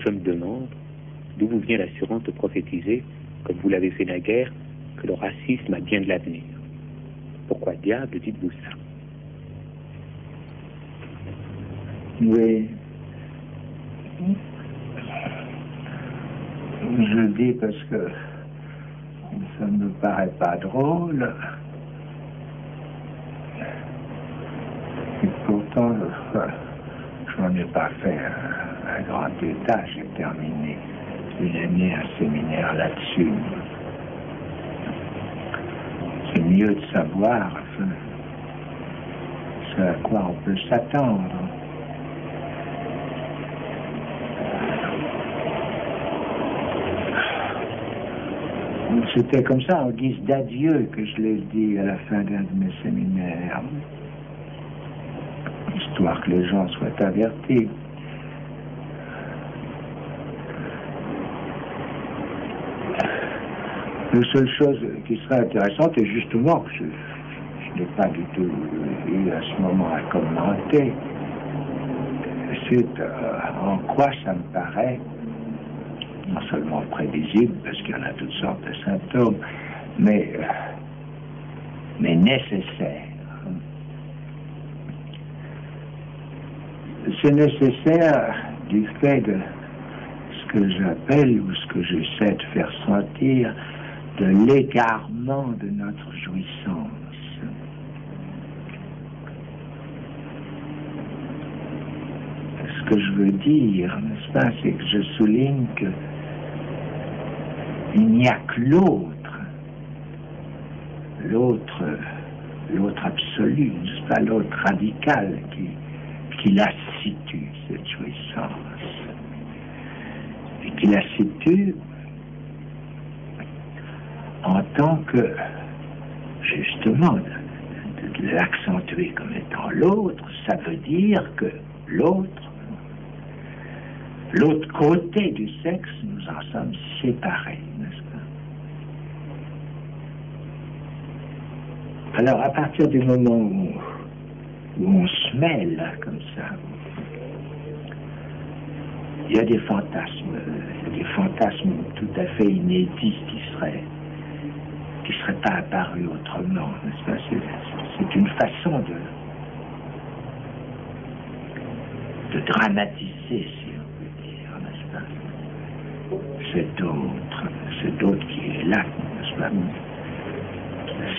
Je me demande d'où vous vient l'assurance de prophétiser, comme vous l'avez fait naguère, que le racisme a bien de l'avenir. Pourquoi diable dites-vous ça? Oui. Je le dis parce que ça ne me paraît pas drôle. Et pourtant, je n'en ai pas fait un grand état. J'ai terminé une année un séminaire là-dessus. C'est mieux de savoir ce à quoi on peut s'attendre. C'était comme ça, en guise d'adieu, que je l'ai dit à la fin d'un de mes séminaires. Histoire que les gens soient avertis. La seule chose qui serait intéressante, et justement que je n'ai pas du tout eu à ce moment à commenter, c'est en quoi ça me paraît non seulement prévisible, parce qu'il y en a toutes sortes de symptômes, mais nécessaire. C'est nécessaire du fait de ce que j'appelle, ou ce que j'essaie de faire sentir, de l'égarement de notre jouissance. Ce que je veux dire, n'est-ce pas, c'est que je souligne que il n'y a que l'autre absolu, n'est-ce pas, l'autre radical qui la situe, cette jouissance. Et qui la situe en tant que, justement, de l'accentuer comme étant l'autre, ça veut dire que l'autre côté du sexe, nous en sommes séparés, n'est-ce pas? Alors, à partir du moment où on se mêle, comme ça, il y a des fantasmes tout à fait inédits qui seraient pas apparus autrement, n'est-ce pas? C'est une façon de dramatiser, si on peut dire, n'est-ce pas? Cet autre qui est là, n'est-ce pas?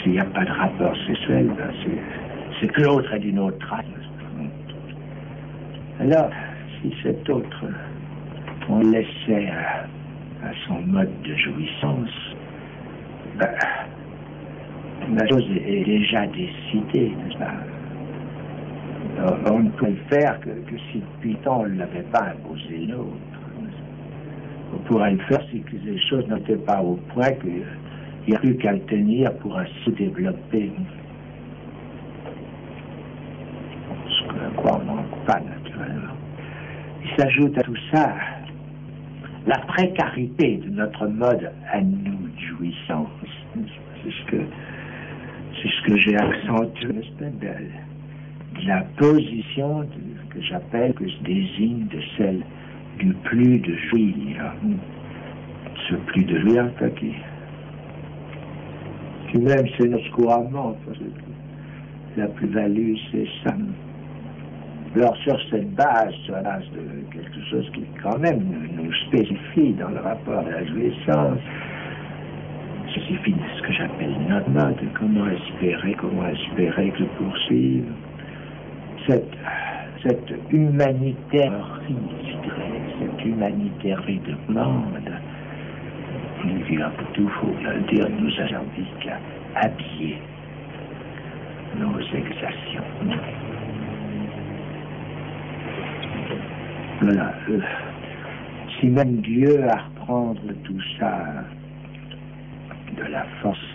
S'il n'y a pas de rapport sexuel, ben c'est que l'autre est d'une autre race. Alors, si cet autre, on le laissait à son mode de jouissance, ben, la chose est déjà décidée, n'est-ce pas? On ne peut le faire que si depuis tant on ne l'avait pas imposé l'autre. On pourrait le faire si les choses n'étaient pas au point qu'il n'y a plus qu'à le tenir pour ainsi développer. Ce à quoi on manque pas naturellement. Il s'ajoute à tout ça la précarité de notre mode à nous de jouissance. C'est ce que j'ai accentué, de la position que j'appelle, que je désigne de celle du plus de jouir. Ce plus de jouir qui même s'énonce couramment, parce que la plus-value, c'est ça. Alors sur cette base, sur la base de quelque chose qui quand même nous spécifie dans le rapport à la jouissance, spécifie de ce que j'appelle notre mode, comment espérer que je poursuive cette humanitairerie, je dirais, cette humanitairerie de demande, il y a tout, faut le dire, nous a servi qu'à habiller nos exactions. Voilà. Si même Dieu à reprendre tout ça de la force